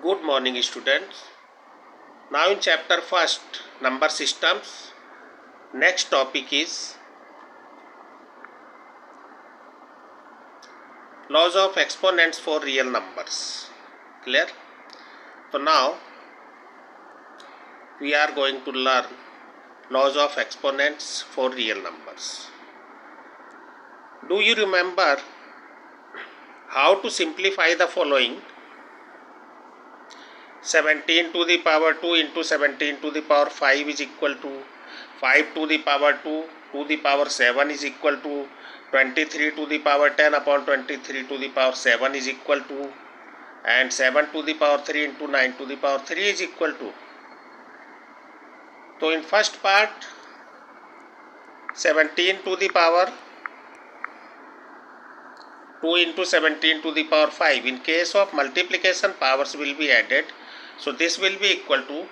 Good morning, students. Now in chapter first, number systems. Next topic is laws of exponents for real numbers. Clear? So now we are going to learn laws of exponents for real numbers. Do you remember how to simplify the following? 17 to the power 2 into 17 to the power 5 is equal to 5 to the power 2 to the power 7 is equal to 23 to the power 10 upon 23 to the power 7 is equal to, and 7 to the power 3 into 9 to the power 3 is equal to. So in first part 17 to the power 2 into 17 to the power 5. In case of multiplication, powers will be added. So this will be equal to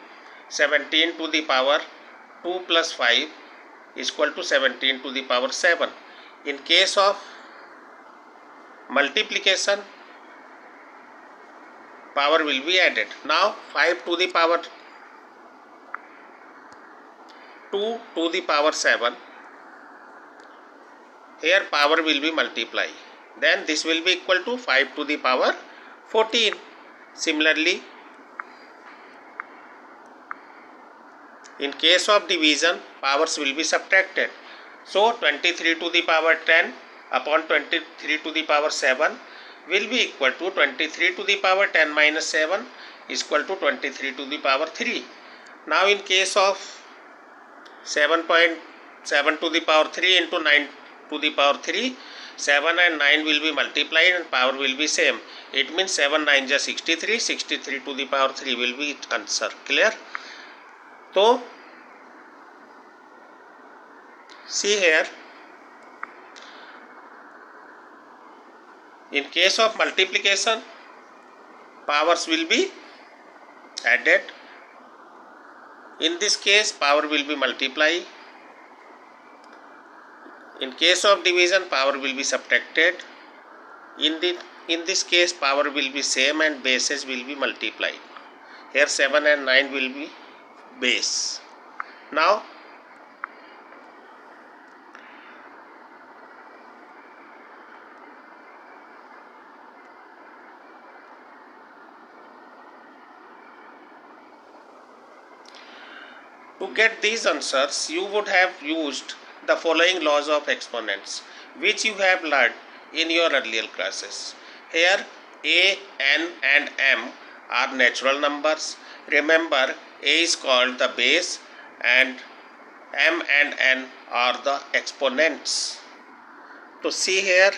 17 to the power 2 plus 5 is equal to 17 to the power 7. In case of multiplication, power will be added. Now 5 to the power 2 to the power 7. Here power will be multiplied. Then this will be equal to 5 to the power 14. Similarly, in case of division, powers will be subtracted. So 23 to the power 10 upon 23 to the power 7 will be equal to 23 to the power 10 minus 7 is equal to 23 to the power 3. Now in case of 7.7 to the power 3 into 9 to the power 3, 7 and 9 will be multiplied and power will be same. It means 7 9 is 63, 63 to the power 3 will be answer. Clear? So see here, in case of multiplication, powers will be added. In this case, power will be multiplied. In case of division, power will be subtracted. In this case, power will be same and bases will be multiplied. Here 7 and 9 will be base. Now to get these answers, you would have used the following laws of exponents, which you have learned in your earlier classes. Here a, n and m are natural numbers. Remember, a is called the base and m and n are the exponents. So see here,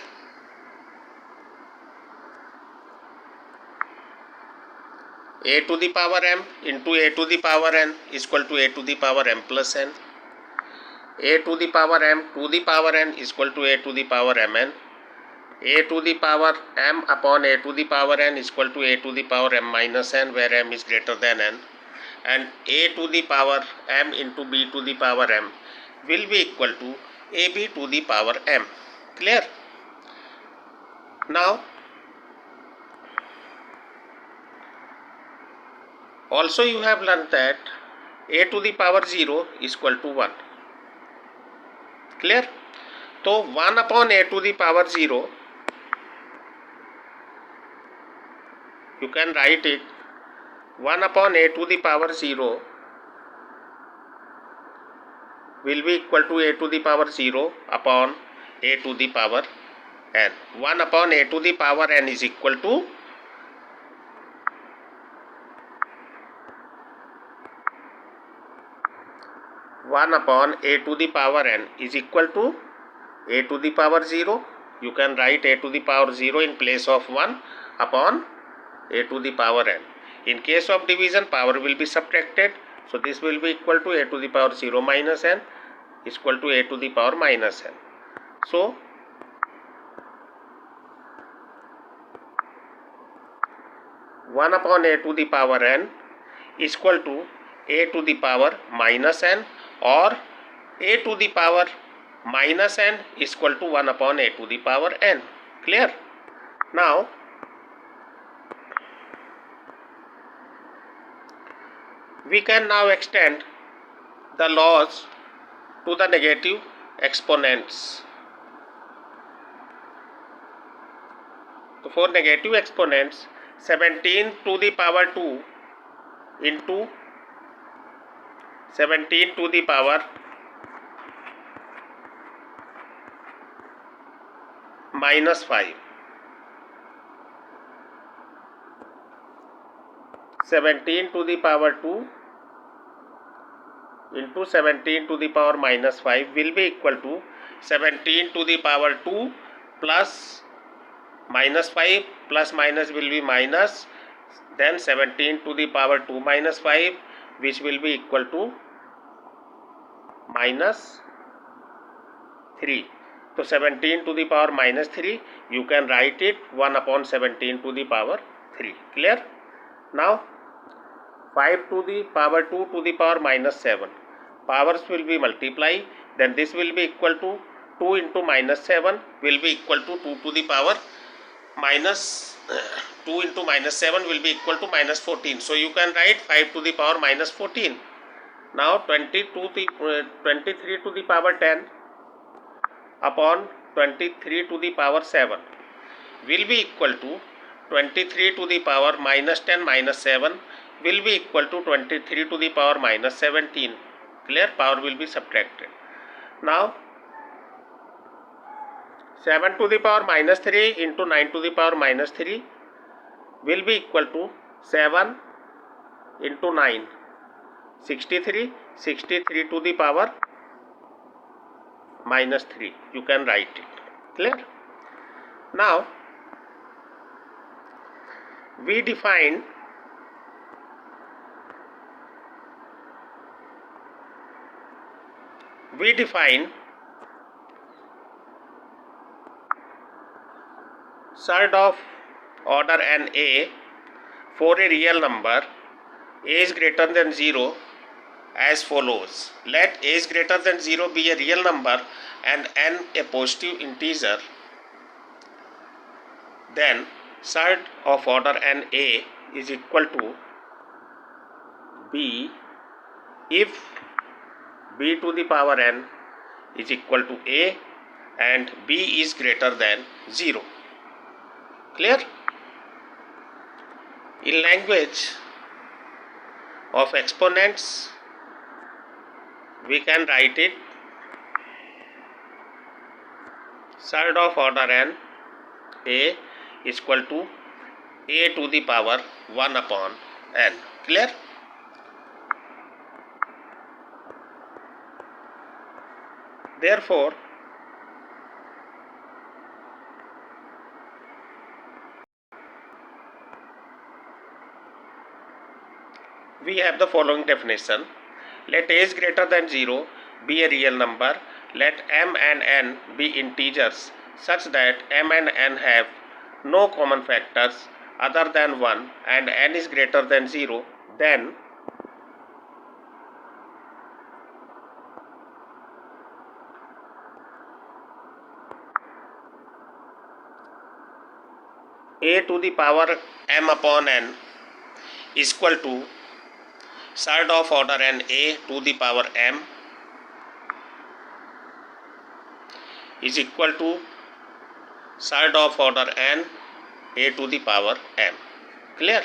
a to the power m into a to the power n is equal to a to the power m plus n. A to the power m to the power n is equal to a to the power mn. A to the power m upon a to the power n is equal to a to the power m minus n, where m is greater than n, and a to the power m into b to the power m will be equal to ab to the power m. Clear? Now also you have learned that a to the power 0 is equal to 1. Clear? So 1 upon a to the power 0, you can write it 1 upon a to the power 0 will be equal to a to the power 0 upon a to the power n. 1 upon a to the power n is equal to 1 upon a to the power n is equal to a to the power 0. You can write a to the power 0 in place of 1 upon a to the power n. In case of division, power will be subtracted. So this will be equal to a to the power 0 minus n is equal to a to the power minus n. So one upon a to the power n is equal to a to the power minus n, or a to the power minus n is equal to 1 upon a to the power n. Clear? Now We can now extend the laws to the negative exponents. So for negative exponents, 17 to the power 2 into 17 to the power minus 5. 17 to the power 2 into 17 to the power minus 5 will be equal to 17 to the power 2 plus minus 5 plus minus will be minus, then 17 to the power 2 minus 5, which will be equal to minus 3. So 17 to the power minus 3, you can write it 1 upon 17 to the power 3. Clear? Now 5 to the power 2 to the power minus 7. Powers will be multiply, then this will be equal to 2 into minus 7 will be equal to 2 to the power minus 2 into minus 7 will be equal to minus 14. So you can write 5 to the power minus 14. Now 23 to the power 10 upon 23 to the power 7 will be equal to 23 to the power minus 10 minus 7 will be equal to 23 to the power minus 17. Clear? Power will be subtracted. Now 7 to the power minus 3 into 9 to the power minus 3 will be equal to 7 into 9, 63, 63 to the power minus 3. You can write it. Clear? Now we define surd of order NA for a real number a is greater than 0 as follows. Let a is greater than 0 be a real number and n a positive integer. Then surd of order NA is equal to B if b to the power n is equal to a and b is greater than 0. Clear? In language of exponents, we can write it surd of order n a is equal to a to the power 1 upon n. Clear? Therefore, we have the following definition. Let a is greater than 0 be a real number. Let m and n be integers such that m and n have no common factors other than 1 and n is greater than 0. Then a to the power m upon n is equal to surd of order n a to the power m is equal to surd of order n a to the power m. Clear?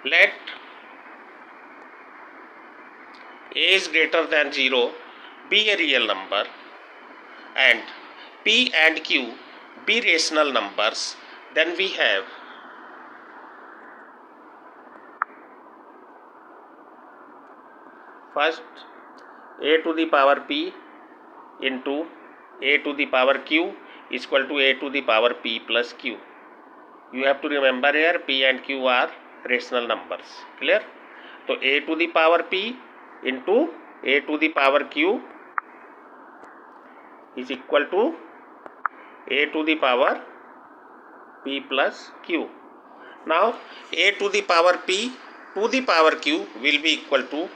Let a is greater than 0 be a real number and p and q be rational numbers. Then we have first a to the power p into a to the power q is equal to a to the power p plus q. You have to remember here p and q are rational numbers. Clear? So a to the power p into a to the power q is equal to a to the power p plus q. Now a to the power p to the power q will be equal to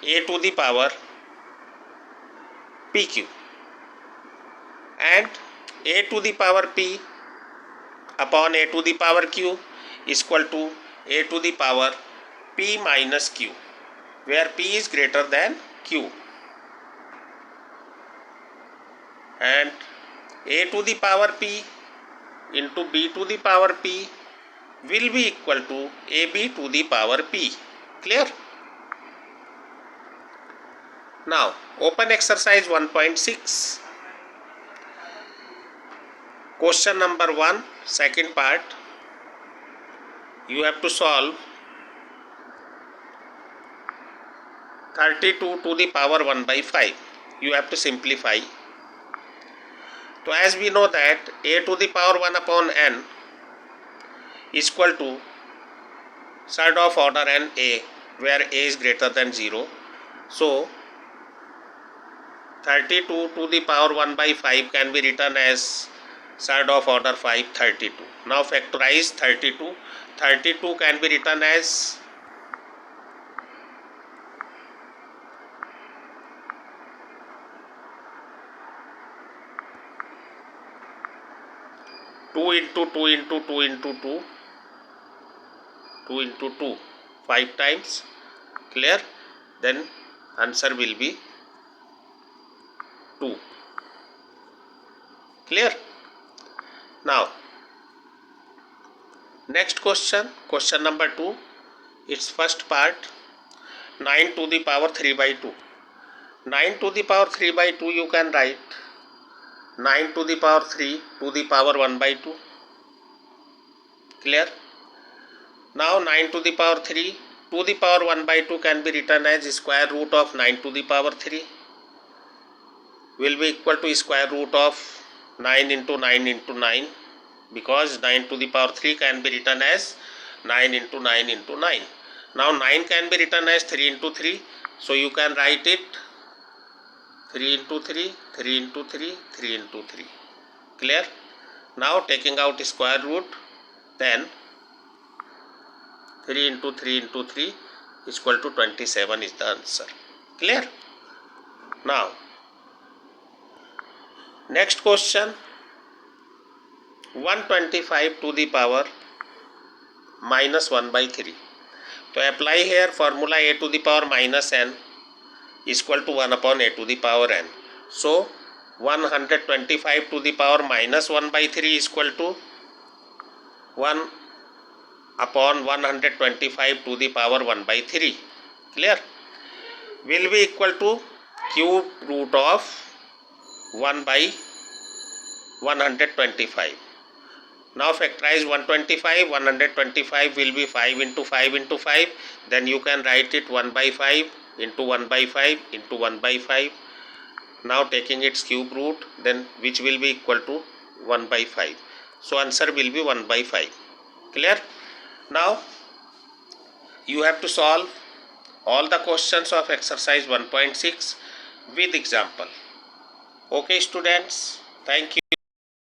a to the power pq, and a to the power p upon a to the power q is equal to a to the power p minus q, where p is greater than q, and a to the power p into b to the power p will be equal to ab to the power p. Clear? Now open exercise 1.6. Question number 1, second part. You have to solve 32 to the power 1 by 5. You have to simplify. So as we know that a to the power 1 upon n is equal to third of order n a, where a is greater than 0. So 32 to the power 1 by 5 can be written as third of order 5, 32. Now factorize 32. 32 can be written as 2 into 2 into 2 into 2, 2 into 2, 5 times. Clear? Then answer will be 2. Clear? Now next question, question number 2, its first part, 9 to the power 3 by 2. 9 to the power 3 by 2 you can write 9 to the power 3 to the power 1 by 2. Clear? Now 9 to the power 3 to the power 1 by 2 can be written as square root of 9 to the power 3 will be equal to square root of 9 into 9 into 9, because 9 to the power 3 can be written as 9 into 9 into 9. Now 9 can be written as 3 into 3, so you can write it 3 into 3, 3 into 3, 3 into 3. Clear? Now taking out square root, then 3 into 3 into 3 is equal to 27 is the answer. Clear? Now next question, 125 to the power minus 1 by 3. So apply here formula a to the power minus n is equal to 1 upon a to the power n. So 125 to the power minus 1 by 3 is equal to 1 upon 125 to the power 1 by 3. Clear? Will be equal to cube root of 1 by 125. Now factorize 125. 125 will be 5 into 5 into 5. Then you can write it 1 by 5 into 1 by 5 into 1 by 5. Now taking its cube root, then which will be equal to 1 by 5. So answer will be 1 by 5. Clear? Now you have to solve all the questions of exercise 1.6 with example. Okay students, thank you.